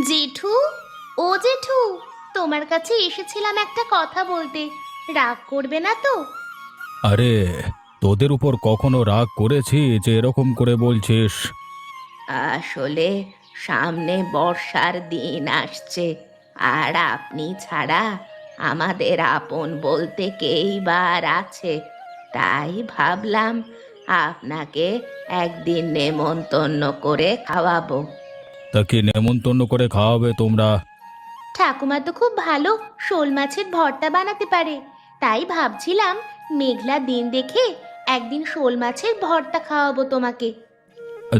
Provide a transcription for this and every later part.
জেঠু, ও জেঠু, তোমার কাছে এসেছিলাম একটা কথা বলতে। রাগ করবে না তো? আরে, তোদের উপর কখনো রাগ করেছি যে এরকম করে বলছিস? আসলে সামনে বর্ষার দিন আসছে, আর আপনি ছাড়া আমাদের আপন বলতে কেই বা আর আছে। তাই ভাবলাম আপনাকে একদিন নেমন্তন্ন করে খাওয়াবো। তা কি নেমন্তন্ন করে খাওয়াবে তোমরা? ঠাকুমা তো খুব ভালো শোল মাছের ভর্তা বানাতে পারে। তাই ভাবছিলাম মেঘলা দিন দেখে একদিন শোল মাছের ভর্তা খাওয়াবো তোমাকে।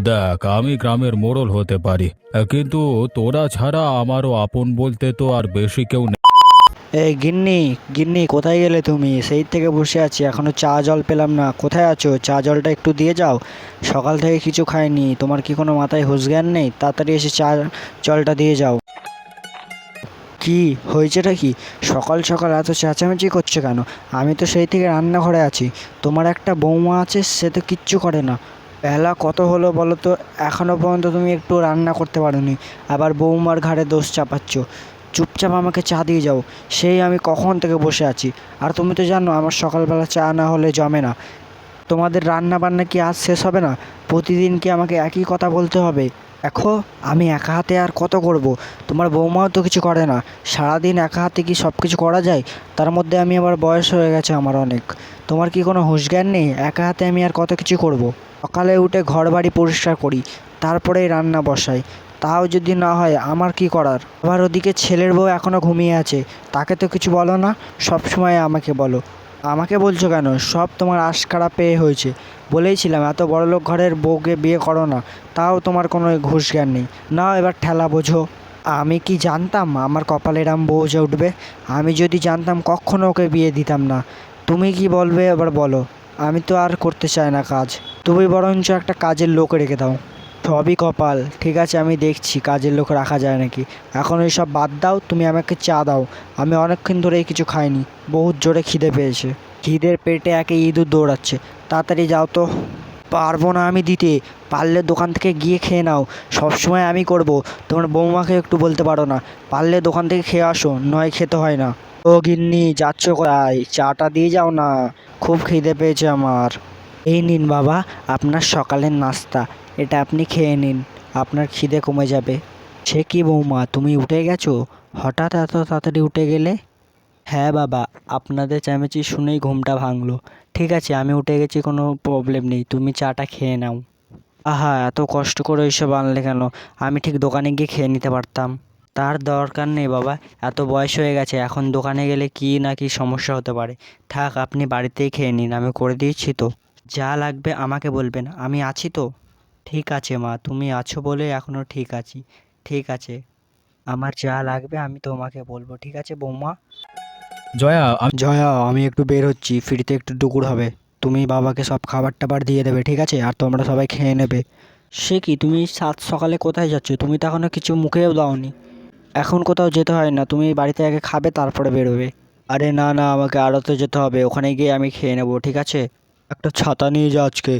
দেখ, আমি গ্রামের মোড়ল হতে পারি, কিন্তু তোরা ছাড়া আমারও আপন বলতে তো আর বেশি কেউ নেই। এই গিন্নি, গিন্নি কোথায় গেলে তুমি? সেই থেকে বসে আছি, এখনো চা জল পেলাম না। কোথায় আছো? চা জলটা একটু দিয়ে যাও। সকাল থেকে কিছু খাইনি, তোমার কি কোনো মাথায় হুঁশ জ্ঞান নেই? তাড়াতাড়ি এসে চা জলটা দিয়ে যাও। কি হয়েছেটা কি? সকাল সকাল এত চেঁচামেচি করছে কেন? আমি তো সেই থেকে রান্নাঘরে আছি। তোমার একটা বৌমা আছে, সে তো কিচ্ছু করে না। বেলা কত হলো বলো তো, এখনও পর্যন্ত তুমি একটু রান্না করতে পারোনি, আবার বৌমার ঘাড়ে দোষ চাপাচ্ছ। চুপচাপ আমাকে চা দিয়ে যাও। সেই আমি কখন থেকে বসে আছি। আর তুমি তো জানো আমার সকালবেলা চা না হলে জমে না। তোমাদের রান্না বান্না কি আজ শেষ হবে না? প্রতিদিন কি আমাকে একই কথা বলতে হবে? দেখো, আমি একা হাতে আর কত করব? তোমার বৌমাও তো কিছু করে না। সারাদিন একা হাতে কি সব কিছু করা যায়? তার মধ্যে আমি আবার বয়স হয়ে গেছে আমার অনেক। তোমার কি কোনো হুঁশ জ্ঞান নেই? একা হাতে আমি আর কত কিছু করব? সকালে উঠে ঘর বাড়ি পরিষ্কার করি, তারপরেই রান্না বসাই। তাও যদি না হয় আমার কি করার? আবার ওদিকে ছেলের বউ এখনও ঘুমিয়ে আছে, তাকে তো কিছু বলো না, সব সময় আমাকে বলো। আমাকে বলছো কেন? সব তোমার আশকারা পেয়ে হয়েছে। বলেইছিলাম এত বড়লোক ঘরের বউকে বিয়ে করো না, তাও তোমার কোনো ঘুষ জ্ঞান নেই। নাও এবার ঠেলা বোঝো। আমি কি জানতাম আমার কপালে এরম বউ যে উঠবে? আমি যদি জানতাম কখনো ওকে বিয়ে দিতাম না। তুমি কি বলবে এবার বলো? আমি তো আর করতে চাই না কাজ। তুমি বরঞ্চ একটা কাজের লোক রেখে দাও। সবই কপাল। ঠিক আছে, আমি দেখছি কাজের লোক রাখা যায় নাকি। এখন এই সব বাদ দাও, তুমি আমাকে চা দাও। আমি অনেকক্ষণ ধরেই কিছু খাইনি, বহুত জোরে খিদে পেয়েছে। খিদের পেটে একে ইঁদুর দৌড়াচ্ছে। তাড়াতাড়ি যাও তো। পারবো না আমি দিতে। পারলে দোকান থেকে গিয়ে খেয়ে নাও। সবসময় আমি করব, তোমার বৌমাকে একটু বলতে পারো না? পারলে দোকান থেকে খেয়ে আসো, নয় খেতে হয় না। ও গিন্নি, যাচ্ছ কোথায়? চাটা দিয়ে যাও না, খুব খিদে পেয়েছে আমার। এই নিন বাবা, আপনার সকালের নাস্তা। এটা আপনি খেয়ে নিন, আপনার খিদে কমে যাবে। সে কি বৌমা, তুমি উঠে গেছো? হঠাৎ এত তাড়াতাড়ি উঠে গেলে? হ্যাঁ বাবা, আপনাদের চেঁচামেচি শুনেই ঘুমটা ভাঙলো। ঠিক আছে, আমি উঠে গেছি, কোনো প্রবলেম নেই, তুমি চাটা খেয়ে নাও। আহা, এত কষ্ট করে এইসব আনলে কেন? আমি ঠিক দোকানে গিয়ে খেয়ে নিতে পারতাম। তার দরকার নেই বাবা, এত বয়স হয়ে গেছে, এখন দোকানে গেলে কি না কি সমস্যা হতে পারে। থাক, আপনি বাড়িতেই খেয়ে নিন, আমি করে দিয়েছি তো। যা লাগবে আমাকে বলবেন, আমি আছি তো। ঠিক আছে মা, তুমি আছো বলে এখনও ঠিক আছি। ঠিক আছে, আমার যা লাগবে আমি তোমাকে বলবো, ঠিক আছে বৌমা? জয়া, আমি জয়া, আমি একটু বের হচ্ছি, ফিরতে একটু দুপুর হবে। তুমি বাবাকে সব খাবার টাবার দিয়ে দেবে, ঠিক আছে? আর তোমরা সবাই খেয়ে নেবে। সে কি, তুমি সাত সকালে কোথায় যাচ্ছ? তুমি তো এখনো কিছু মুখেও দাওনি। এখন কোথাও যেতে হয় না, তুমি বাড়িতে আগে খাবে তারপরে বেরোবে। আরে না না, আমাকে আড়তে যেতে হবে, ওখানে গিয়ে আমি খেয়ে নেবো, ঠিক আছে? একটা ছাতা নিয়ে যা আজকে,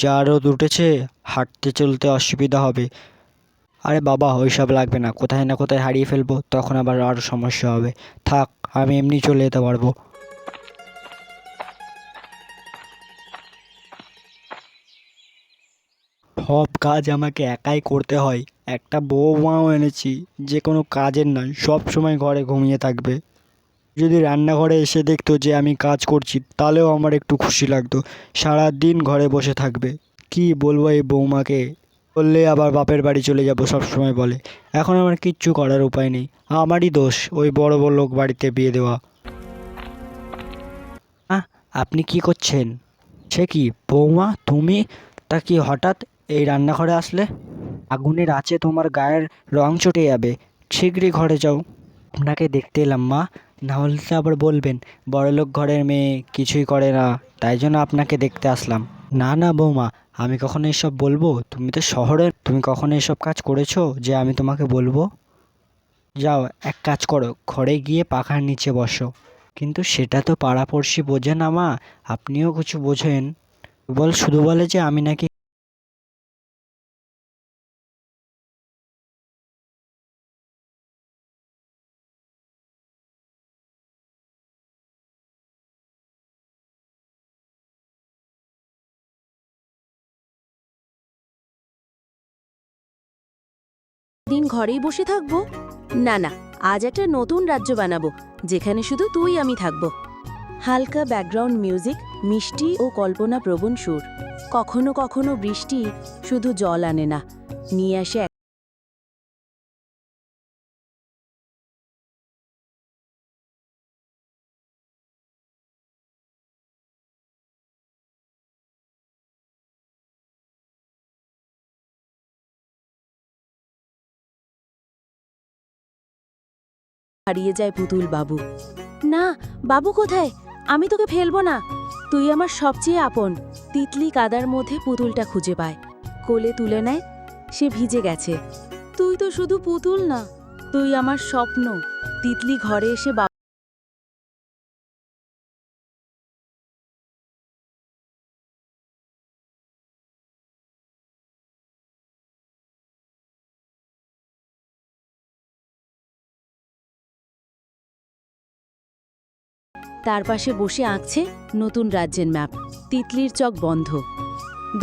যা রোদ উঠেছে, হাঁটতে চলতে অসুবিধা হবে। আরে বাবা, ওইসব লাগবে না, কোথায় না কোথায় হারিয়ে ফেলবো, তখন আবার আরও সমস্যা হবে। থাক, আমি এমনি চলে যেতে পারবো। সব কাজ আমাকে একাই করতে হয়। একটা বৌমাও এনেছি, যে কোনো কাজের নয়, সব সময় ঘরে ঘুমিয়ে থাকবে। যদি রান্নাঘরে এসে দেখতো যে আমি কাজ করছি, তাহলেও আমার একটু খুশি লাগতো। সারা দিন ঘরে বসে থাকবে। কি বলবো এই বৌমাকে? বললে আবার বাপের বাড়ি চলে যাব সব সময় বলে। এখন আমার কিচ্ছু করার উপায় নেই। আমারই দোষ ওই বড় বড় লোক বাড়িতে বিয়ে দেওয়া। আহ, আপনি কি করছেন? সে কি বৌমা, তুমি? তা কি হঠাৎ এই রান্নাঘরে আসলে? আগুনের আঁচে তোমার গায়ের রং চটে যাবে, শীঘ্রই ঘরে যাও। আপনাকে দেখতে এলাম মা, না হলে তো আবার বলবেন বড়লোক ঘরের মেয়ে, কিছুই করে না, তাই জন্য আপনাকে দেখতে আসলাম। না না বৌমা, আমি কখনো এসব বলবো? তুমি তো শহরের, তুমি কখনো এসব কাজ করেছো যে আমি তোমাকে বলবো? যাও, এক কাজ করো, ঘরে গিয়ে পাখার নিচে বসো। কিন্তু সেটা তো পাড়াপড়শি বোঝে না মা, আপনিও কিছু বোঝেন। শুধু বলে যে আমি নাকি দিন ঘরেই বসে থাকবো? না না, আজ একটা নতুন রাজ্য বানাবো যেখানে শুধু তুই আমি থাকবো। হালকা ব্যাকগ্রাউন্ড মিউজিক, মিষ্টি ও কল্পনাপ্রবণ সুর। কখনো কখনো বৃষ্টি শুধু জল আনে না, নিয়ে আসে হারিয়ে যায় পুতুল বাবু। না, বাবু কোথায়? আমি তোকে ফেলবো না, তুই আমার সবচেয়ে আপন। তিতলি কাদার মধ্যে পুতুলটা খুঁজে পায়, কোলে তুলে নেয়। সে ভিজে গেছে। তুই তো শুধু পুতুল না, তুই আমার স্বপ্ন। তিতলি ঘরে এসে তার পাশে বসে আঁকছে নতুন রাজ্যের ম্যাপ। তিতলির চোখ বন্ধ।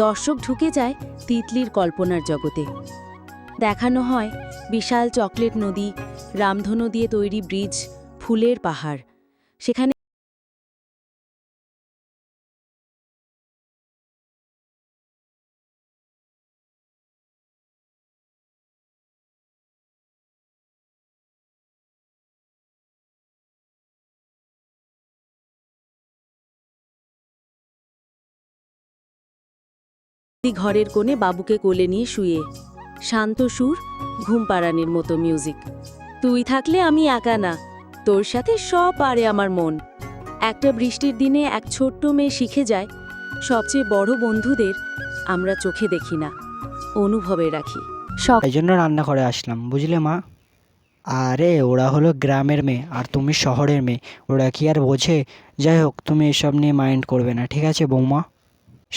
দর্শক ঢুকে যায় তিতলির কল্পনার জগতে। দেখানো হয় বিশাল চকলেট নদী, রামধনু দিয়ে তৈরি ব্রিজ, ফুলের পাহাড়। সেখানে ঘরের কোণে বাবুকে কোলে নিয়ে শুয়ে, শান্ত সুর, ঘুম পাড়ানির মতো মিউজিক। তুই থাকলে আমি একা না, তোর সাথে সব পারে আমার মন। একটা বৃষ্টির দিনে এক ছোট্ট মেয়ে শিখে যায়, সবচেয়ে বড় বন্ধুদের আমরা চোখে দেখি না, অনুভবে রাখি। এই জন্য রান্না করে আসলাম, বুঝলে মা? আরে ওরা হলো গ্রামের মেয়ে আর তুমি শহরের মেয়ে, ওরা কি আর বোঝে? যাই হোক, তুমি এসব নিয়ে মাইন্ড করবে না, ঠিক আছে বৌমা?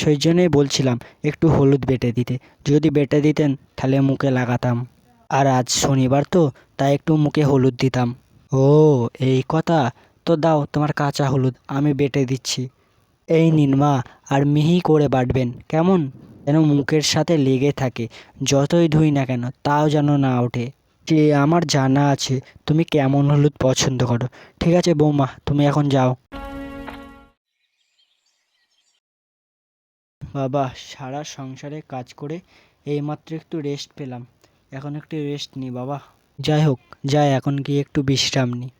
সেই জন্যই বলছিলাম একটু হলুদ বেটে দিতে, যদি বেটে দিতেন তাহলে মুখে লাগাতাম। আর আজ শনিবার তো, তাই একটু মুখে হলুদ দিতাম। ও এই কথা, তো দাও তোমার কাঁচা হলুদ, আমি বেটে দিচ্ছি। এই নিন মা, আর মিহি করে বাটবেন কেমন, যেন মুখের সাথে লেগে থাকে। যতই ধুই না কেন তাও যেন না ওঠে। যে আমার জানা আছে তুমি কেমন হলুদ পছন্দ করো। ঠিক আছে বৌমা, তুমি এখন যাও। বাবা, সারা সংসারে কাজ করে এইমাত্র একটু রেস্ট পেলাম, এখন একটু রেস্ট নিই বাবা। যাই হোক, যাই এখন গিয়ে একটু বিশ্রাম নিই।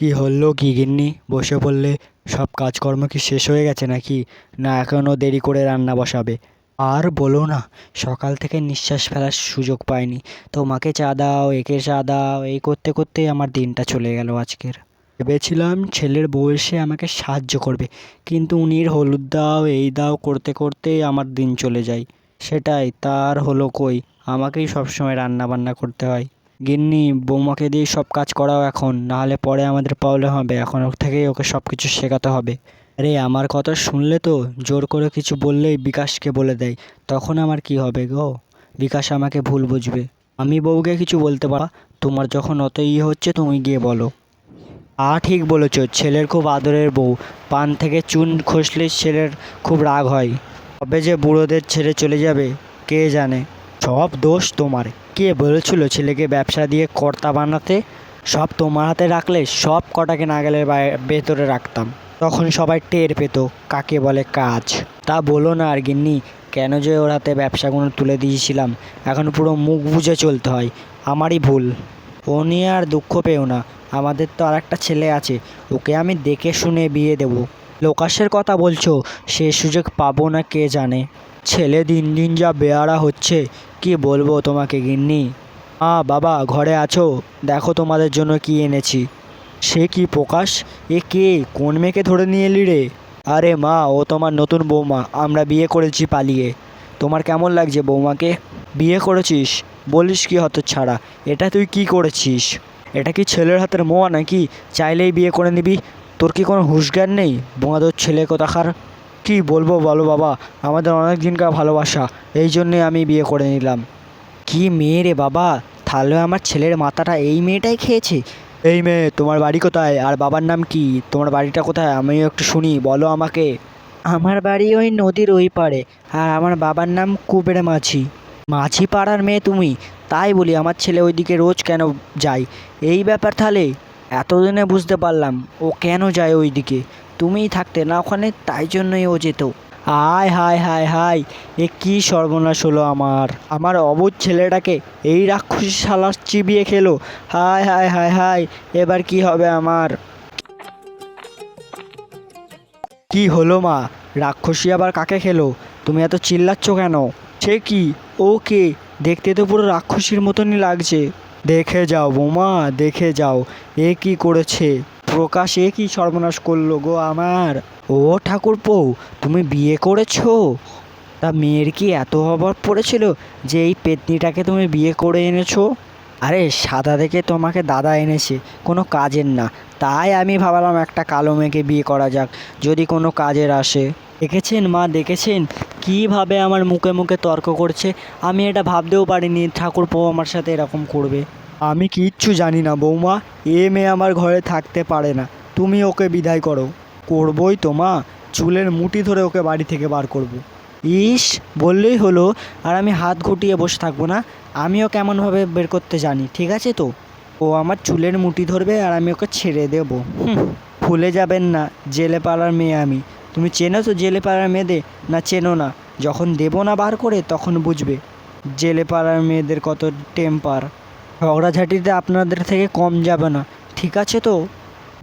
কি হলো কি গিন্নি, বসে পড়লে? সব কাজকর্ম কি শেষ হয়ে গেছে নাকি, না এখনও দেরি করে রান্না বসাবে? আর বলো না, সকাল থেকে নিঃশ্বাস ফেলার সুযোগ পাইনি। তোমাকে চা দাও, একে চা দাও, এই করতে করতেই আমার দিনটা চলে গেল আজকের। ভেবেছিলাম ছেলের বউ এসে আমাকে সাহায্য করবে, কিন্তু উনির হলুদ দাও এই দাও করতে করতেই আমার দিন চলে যায়। সেটাই, তার হলো কই, আমাকেই সবসময় রান্না বান্না করতে হয়। গিন্নি, বৌমাকে দিয়ে সব কাজ করাও এখন, নাহলে পরে আমাদের প্রবলেম হবে। এখন ওর থেকেই ওকে সব কিছু শেখাতে হবে। আরে আমার কথা শুনলে তো, জোর করে কিছু বললেই বিকাশকে বলে দেয়, তখন আমার কি হবে গো? বিকাশ আমাকে ভুল বুঝবে। আমি বউকে কিছু বলতে পারা, তোমার যখন অত হচ্ছে তুমি গিয়ে বলো। ঠিক বলেছ, ছেলের খুব আদরের বউ, পান থেকে চুন খসলে ছেলের খুব রাগ হয়। কবে যে বুড়োদের ছেড়ে চলে যাবে কে জানে। সব দোষ তোমার। কে বলেছিল ছেলেকে ব্যবসা দিয়ে কর্তা বানাতে? সব তোমার হাতে রাখলে সব কটাকে নাগালের ভেতরে রাখতাম, তখন সবাই টের পেত কাকে বলে কাজ। তা বলো না আর গিন্নি, কেন যে ওর হাতে ব্যবসাগুলো তুলে দিয়েছিলাম, এখন পুরো মুখ বুজে চলতে হয়। আমারই ভুল। ও নিয়ে আর দুঃখ পেও না, আমাদের তো আর একটা ছেলে আছে, ওকে আমি দেখে শুনে বিয়ে দেব। লোকাসের কথা বলছো, সে সুযোগ পাবো না কে জানে। ছেলে দিন দিন যা বেয়ারা হচ্ছে, কি বলবো তোমাকে গিন্নি। বাবা ঘরে আছো? দেখো তোমাদের জন্য কি এনেছি। সে কি প্রকাশ, এ কে, কোন মেয়েকে ধরে নিয়ে এলি রে? আরে মা, ও তোমার নতুন বৌমা, আমরা বিয়ে করেছি পালিয়ে। তোমার কেমন লাগছে বৌমাকে? বিয়ে করেছিস? বলিস কি হতচ্ছাড়া, এটা তুই কি করেছিস? এটা কি ছেলের হাতের মোয়া নাকি, চাইলেই বিয়ে করে নিবি? তোর কি কোনো হুঁশজ্ঞান নেই? বোঁয়াদোর ছেলে কোথাকার। কি বলবো বলো বাবা, আমাদের অনেক দিনকার ভালোবাসা, এই জন্যে আমি বিয়ে করে নিলাম। কি মেয়ে রে বাবা, তাহলে আমার ছেলের মাথাটা এই মেয়েটাই খেয়েছে। এই মেয়ে, তোমার বাড়ি কোথায় আর বাবার নাম কি? তোমার বাড়িটা কোথায়, আমিও একটু শুনি, বলো আমাকে। আমার বাড়ি ওই নদীর ওই পারে, আর আমার বাবার নাম কুবের মাঝি। মাঝি পাড়ার মেয়ে তুমি? তাই বলি আমার ছেলে ওইদিকে রোজ কেন যায়। এই ব্যাপার তাহলে এতদিনে বুঝতে পারলাম ও কেন যায় ওইদিকে। তুমিই থাকতে না ওখানে, তাই জন্যই ও যেত। হায় হায় হায় হায়, এ কি সর্বনাশ হলো আমার অবুঝ ছেলেটাকে এই রাক্ষসী শালা চিবিয়ে খেলো। হায় হায় হায় হায়, এবার কি হবে আমার। কি হলো মা, রাক্ষসী আবার কাকে খেলো? তুমি এত চিল্লাচ্ছ কেন? সে কি, ও কে? দেখতে তো পুরো রাক্ষসীর মতনই লাগছে। দেখে যাও বৌমা, দেখে যাও এ কি করেছে। প্রকাশ এ কি সর্বনাশ করলো গো আমার। ও ঠাকুরপো, তুমি বিয়ে করেছো? তা মেয়ের কি এত অভাব পড়েছিল যে এই পেতনিটাকে তুমি বিয়ে করে এনেছো? আরে সাদা দেখে তোমাকে দাদা এনেছে, কোনো কাজের না, তাই আমি ভাবলাম একটা কালো মেয়েকে বিয়ে করা যাক, যদি কোনো কাজের আসে। দেখেছেন মা, দেখেছেন কীভাবে আমার মুখে মুখে তর্ক করছে। আমি এটা ভাবতেও পারিনি ঠাকুরপো আমার সাথে এরকম করবে। আমি কিচ্ছু জানি না বৌমা, এ মেয়ে আমার ঘরে থাকতে পারে না, তুমি ওকে বিদায় করো। করবই তো মা, চুলের মুঠি ধরে ওকে বাড়ি থেকে বার করব। ইস, বললেই হলো, আর আমি হাত গুটিয়ে বসে থাকবো না। আমিও কেমনভাবে বের করতে জানি, ঠিক আছে তো। ও আমার চুলের মুঠি ধরবে আর আমি ওকে ছেড়ে দেব। ভুলে যাবেন না জেলে পাড়ার মেয়ে আমি। তুমি চেনো তো জেলে পাড়ার মেয়েদের, না চেনো না? যখন দেবো না বার করে তখন বুঝবে জেলে পাড়ার মেয়েদের কত টেম্পার। ঝগড়াঝাটিতে আপনাদের থেকে কম যাবে না, ঠিক আছে তো?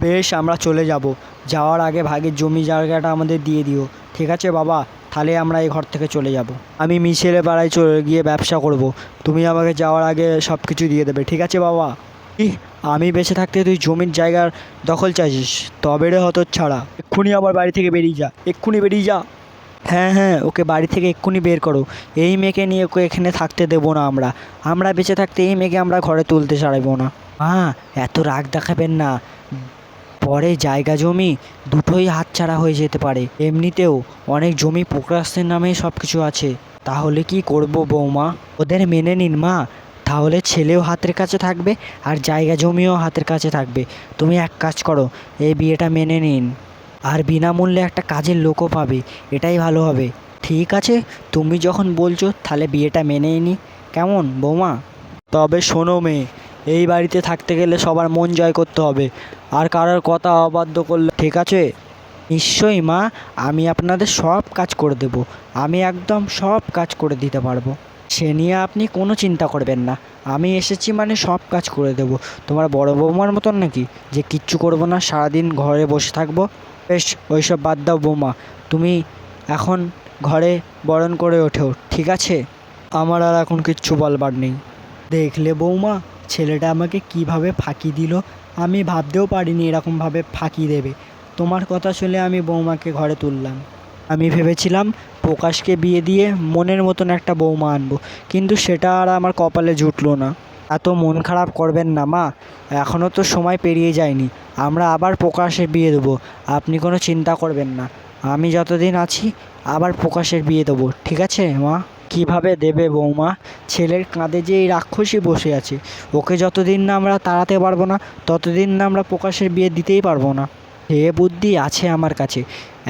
বেশ, আমরা চলে যাব। যাওয়ার আগে ভাগের জমি জায়গাটা আমাদের দিয়ে দিও, ঠিক আছে বাবা? তাহলে আমরা এই ঘর থেকে চলে যাব। আমি মিশেলে পাড়ায় চলে গিয়ে ব্যবসা করব। তুমি আমাকে যাওয়ার আগে সব কিছু দিয়ে দেবে, ঠিক আছে বাবা? আমি বেঁচে থাকতে তুই জমির জায়গার দখল চাইছিস? তবে রে হতচ্ছাড়া, এক্ষুনি আমার বাড়ি থেকে বেরিয়ে যা, এক্ষুনি বেরিয়ে যা। হ্যাঁ হ্যাঁ, ওকে বাড়ি থেকে এক্ষুনি বের করো। এই মেয়েকে নিয়ে ওকে এখানে থাকতে দেবো না আমরা বেঁচে থাকতে এই মেয়েকে আমরা ঘরে তুলতে ছাড়বো না। এত রাগ দেখাবেন না, পরে জায়গা জমি দুটোই হাতছাড়া হয়ে যেতে পারে। এমনিতেও অনেক জমি প্রকাশের নামে সব কিছু আছে। তাহলে কি করব বৌমা? ওদের মেনে নিন মা, তাহলে ছেলেও হাতের কাছে থাকবে আর জায়গা জমিও হাতের কাছে থাকবে। তুমি এক কাজ করো, এই বিয়েটা মেনে নিন, আর বিনামূল্যে একটা কাজের লোকও পাবে, এটাই ভালো হবে। ঠিক আছে, তুমি যখন বলছো তাহলে বিয়েটা মেনেই নি, কেমন বৌমা? তবে শোনো মেয়ে, এই বাড়িতে থাকতে গেলে সবার মন জয় করতে হবে, আর কারোর কথা অবাধ্য করলে, ঠিক আছে? নিশ্চয়ই মা, আমি আপনাদের সব কাজ করে দেব, আমি একদম সব কাজ করে দিতে পারবো। সে নিয়ে আপনি কোনো চিন্তা করবেন না, আমি এসেছি মানে সব কাজ করে দেব। তোমার বড় বৌমার মতন নাকি যে কিচ্ছু করব না, সারাদিন ঘরে বসে থাকবো? বেশ, ওইসব বাদ দাও বৌমা, তুমি এখন ঘরে বরণ করে ওঠো, ঠিক আছে? আমার আর এখন কিচ্ছু বলবার নেই। দেখলে বৌমা, ছেলেটা আমাকে কিভাবে ফাঁকি দিল। আমি ভাবতেও পারিনি এরকমভাবে ফাঁকি দেবে। তোমার কথা শুনে আমি বৌমাকে ঘরে তুললাম। আমি ভেবেছিলাম প্রকাশকে বিয়ে দিয়ে মনের মতন একটা বৌমা আনবো, কিন্তু সেটা আর আমার কপালে জুটলো না। এত মন খারাপ করবেন না মা, এখনও তো সময় পেরিয়ে যায়নি, আমরা আবার প্রকাশের বিয়ে দেবো। আপনি কোনো চিন্তা করবেন না, আমি যতদিন আছি আবার প্রকাশের বিয়ে দেবো, ঠিক আছে মা? কিভাবে দেবে বৌমা? ছেলের কাঁধে যে এই রাক্ষসী বসে আছে, ওকে যতদিন না আমরা তাড়াতে পারবো না ততদিন না আমরা প্রকাশের বিয়ে দিতেই পারবো না। সে বুদ্ধি আছে আমার কাছে,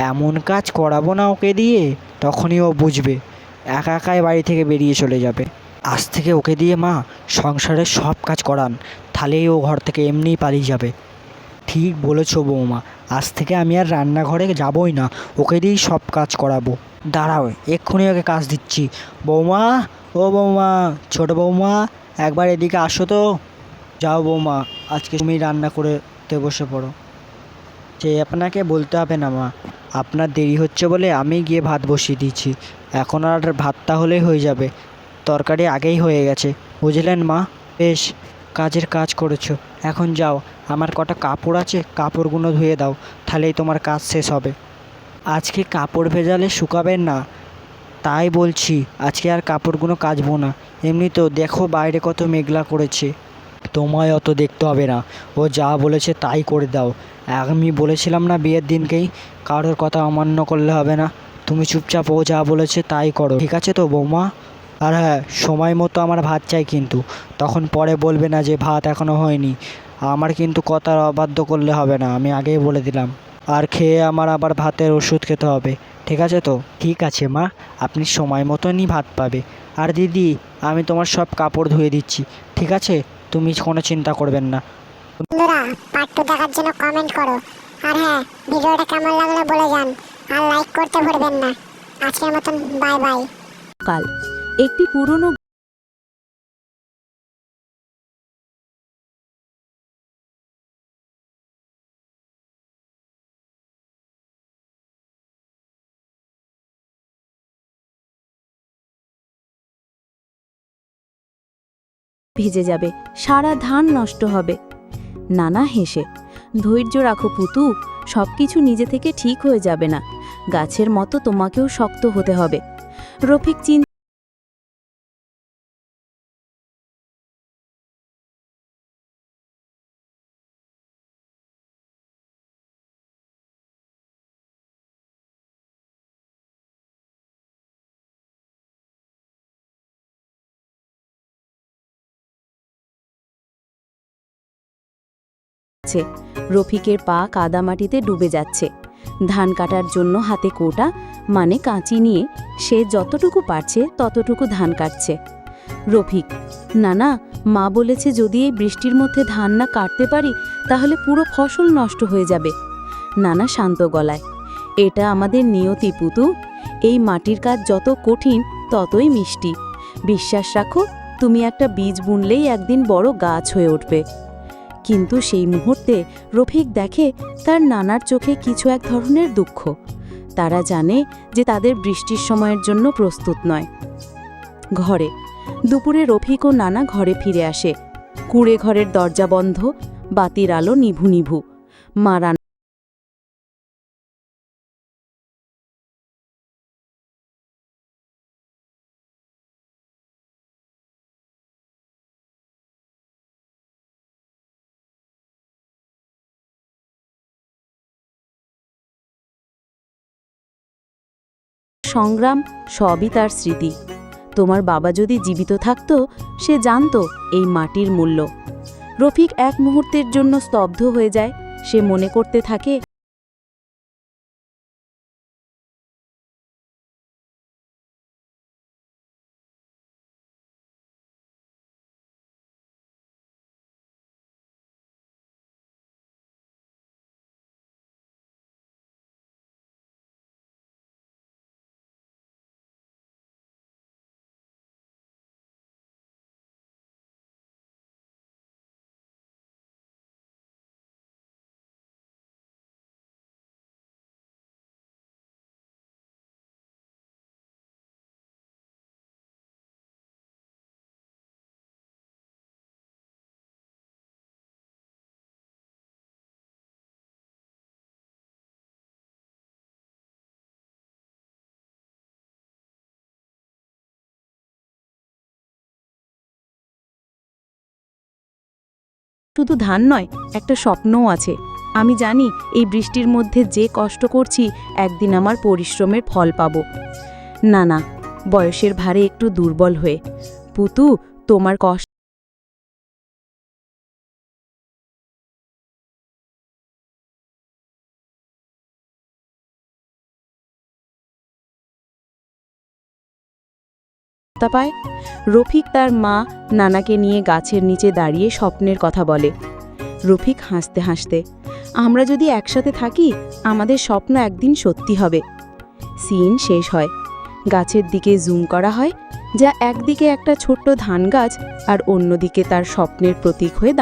এমন কাজ করাবো না ওকে দিয়ে, তখনই ও বুঝবে, একা একাই বাড়ি থেকে বেরিয়ে চলে যাবে। আজ থেকে ওকে দিয়ে মা সংসারের সব কাজ করান, তাহলেই ও ঘর থেকে এমনিই পালিয়ে যাবে। ঠিক বলেছো বৌমা, আজ থেকে আমি আর রান্নাঘরে যাবই না, ওকে দিয়েই সব কাজ করাবো। দাঁড়াও, এক্ষুনি ওকে কাজ দিচ্ছি। বৌমা, ও বৌমা, ছোট বৌমা, একবার এদিকে আসো তো। যাও বৌমা, আজকে তুমি রান্না করতে বসে পড়ো। সে আপনাকে বলতে হবে না মা, আপনার দেরি হচ্ছে বলে আমি গিয়ে ভাত বসিয়ে দিয়েছি। এখন আর ভাতটা হলেই হয়ে যাবে, তরকারি আগেই হয়ে গেছে, বুঝলেন মা? বেশ, কাজের কাজ করেছো, এখন যাও, আমার কটা কাপড় আছে কাপড়গুলো ধুয়ে দাও, তাহলেই তোমার কাজ শেষ হবে। আজকে কাপড় ভেজালে শুকাবেন না, তাই বলছি আজকে আর কাপড়গুলো কাচবো না। এমনিতেও দেখো বাইরে কত মেঘলা করেছে। তোমায় অত দেখতে হবে না, ও যা বলেছে তাই করে দাও। আমি বলেছিলাম না বিয়ের দিনকেই কারোর কথা অমান্য করলে হবে না। তুমি চুপচাপ ও যা বলেছে তাই করো, ঠিক আছে তো বৌমা? আর হ্যাঁ, সময় মতো আমার ভাত চাই কিন্তু, তখন পরে বলবে না যে ভাত এখনও হয়নি। আমার কিন্তু কথার অবাধ্য করলে হবে না, আমি আগেই বলে দিলাম। আর খেয়ে আমার আবার ভাতের ওষুধ খেতে হবে, ঠিক আছে তো? ঠিক আছে মা, আপনি সময় মতনই ভাত পাবে। আর দিদি, আমি তোমার সব কাপড় ধুয়ে দিচ্ছি, ঠিক আছে? তুমি কোনো চিন্তা করবেন না। বন্ধুরা, পার্ট 2 দেখার জন্য কমেন্ট করো। আর হ্যাঁ, ভিডিওটা কেমন লাগলো বলে যান, আর লাইক করতে ভুলবেন না। আজকের মতন বাই বাই। কাল একটি পুরনো ভিজে যাবে, সারা ধান নষ্ট হবে। নানা হেসে, ধৈর্য রাখো পুতু, সবকিছু নিজে থেকে ঠিক হয়ে যাবে না। গাছের মতো তোমাকেও শক্ত হতে হবে। রফিক রফিকের পা কাদামাটিতে ডুবে যাচ্ছে। ধান কাটার জন্য হাতে কোটা মানে কাঁচি নিয়ে সে যতটুকু পারছে ততটুকু ধান কাটছে। রফিক, নানা, মা বলেছে যদি এই বৃষ্টির মধ্যে ধান না কাটতে পারি তাহলে পুরো ফসল নষ্ট হয়ে যাবে। নানা শান্ত গলায়, এটা আমাদের নিয়তি পুতু, এই মাটির কাজ যত কঠিন ততই মিষ্টি। বিশ্বাস রাখো, তুমি একটা বীজ বুনলেই একদিন বড় গাছ হয়ে উঠবে। কিন্তু সেই মুহূর্তে রফিক দেখে তার নানার চোখে কিছু এক ধরনের দুঃখ। তারা জানে যে তাদের বৃষ্টির সময়ের জন্য প্রস্তুত নয়। ঘরে দুপুরে রফিক ও নানা ঘরে ফিরে আসে। কুঁড়ে ঘরের দরজা বন্ধ, বাতির আলো নিভু নিভু। মা সংগ্রাম সবই তার স্মৃতি। তোমার বাবা যদি জীবিত থাকতো সে জানতো এই মাটির মূল্য। রফিক এক মুহূর্তের জন্য স্তব্ধ হয়ে যায়। সে মনে করতে থাকে, শুধু ধান নয়, একটা স্বপ্নও আছে। আমি জানি এই বৃষ্টির মধ্যে যে কষ্ট করছি একদিন আমার পরিশ্রমের ফল পাব। না, বয়সের ভারে একটু দুর্বল হয়ে। পুতু, তোমার কষ্ট পায়। রফিক তার মা নানাকে নিয়ে গাছের নিচে দাঁড়িয়ে স্বপ্নের কথা বলে। রফিক হাসতে হাসতে, আমরা যদি একসাথে থাকি আমাদের স্বপ্ন একদিন সত্যি হবে। সিন শেষ হয়। গাছের দিকে জুম করা হয়, যা একদিকে একটা ছোট্ট ধান গাছ আর অন্যদিকে তার স্বপ্নের প্রতীক হয়ে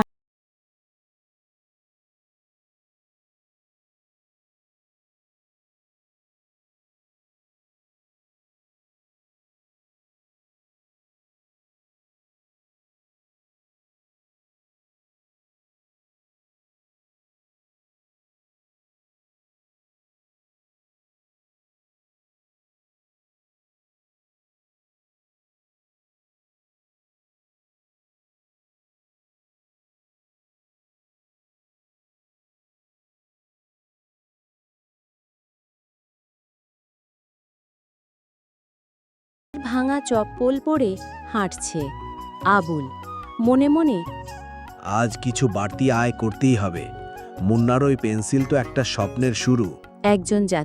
ভাঙা চপ্পল পরে হাঁটছে। আবুল মনে মনে, আজ কিছু বাড়তি আয় করতেই হবে। মুন্নার ওই পেন্সিল তো একটা স্বপ্নের শুরু। একজন